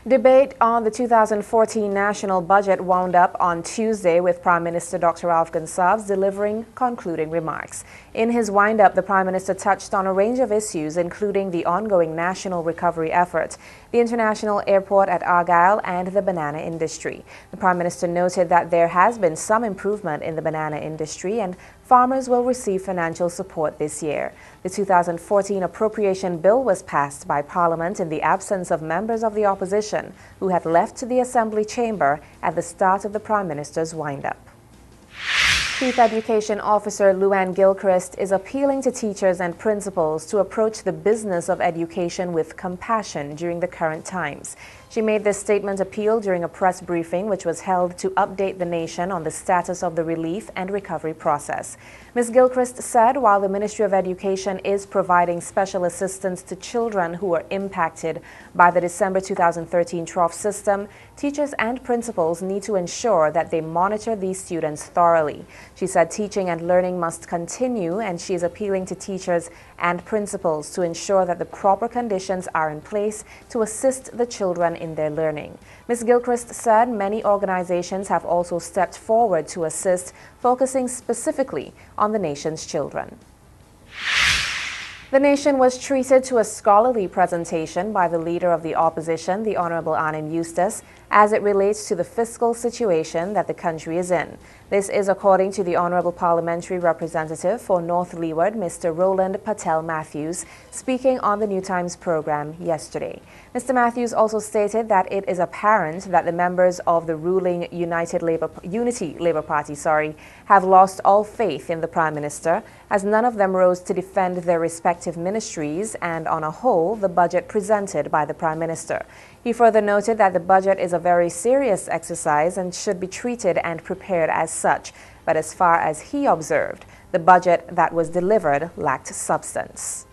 Debate on the 2014 national budget wound up on Tuesday with Prime Minister Dr. Ralph Gonsalves delivering concluding remarks. In his wind-up, the Prime Minister touched on a range of issues, including the ongoing national recovery effort, the international airport at Argyle, and the banana industry. The Prime Minister noted that there has been some improvement in the banana industry and farmers will receive financial support this year. The 2014 appropriation bill was passed by Parliament in the absence of members of the opposition who had left the Assembly chamber at the start of the Prime Minister's wind-up. Chief Education Officer Luann Gilchrist is appealing to teachers and principals to approach the business of education with compassion during the current times. She made this statement appeal during a press briefing which was held to update the nation on the status of the relief and recovery process. Ms. Gilchrist said while the Ministry of Education is providing special assistance to children who were impacted by the December 2013 trough system, teachers and principals need to ensure that they monitor these students thoroughly. She said teaching and learning must continue, and she is appealing to teachers and principals to ensure that the proper conditions are in place to assist the children in their learning. Ms. Gilchrist said many organizations have also stepped forward to assist, focusing specifically on the nation's children. The nation was treated to a scholarly presentation by the Leader of the Opposition, the Honorable Anim Eustace, as it relates to the fiscal situation that the country is in. This is according to the Honorable Parliamentary Representative for North Leeward, Mr. Roland Patel Matthews, speaking on the New Times program yesterday. Mr. Matthews also stated that it is apparent that the members of the ruling Unity Labour Party have lost all faith in the Prime Minister, as none of them rose to defend their respective ministries and, on a whole, the budget presented by the Prime Minister. He further noted that the budget is a very serious exercise and should be treated and prepared as such. But as far as he observed, the budget that was delivered lacked substance.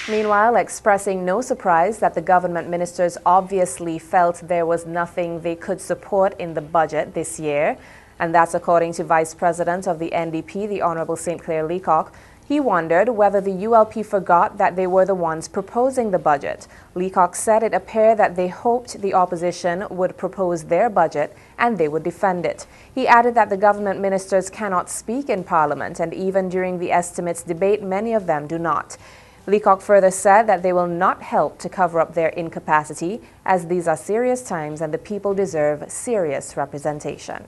Meanwhile, expressing no surprise that the government ministers obviously felt there was nothing they could support in the budget this year, and that's according to Vice President of the NDP, the Honourable St. Clair Leacock. He wondered whether the ULP forgot that they were the ones proposing the budget. Leacock said it appeared that they hoped the opposition would propose their budget and they would defend it. He added that the government ministers cannot speak in Parliament, and even during the estimates debate, many of them do not. Leacock further said that they will not help to cover up their incapacity, as these are serious times and the people deserve serious representation.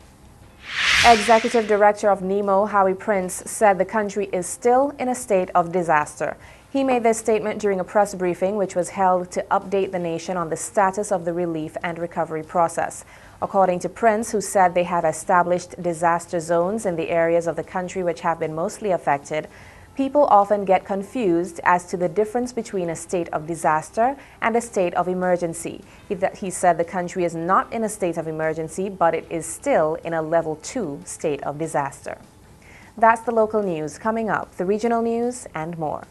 Executive Director of NEMO, Howie Prince, said the country is still in a state of disaster. He made this statement during a press briefing which was held to update the nation on the status of the relief and recovery process. According to Prince, who said they have established disaster zones in the areas of the country which have been mostly affected, people often get confused as to the difference between a state of disaster and a state of emergency. He said the country is not in a state of emergency, but it is still in a level 2 state of disaster. That's the local news. Coming up, the regional news and more.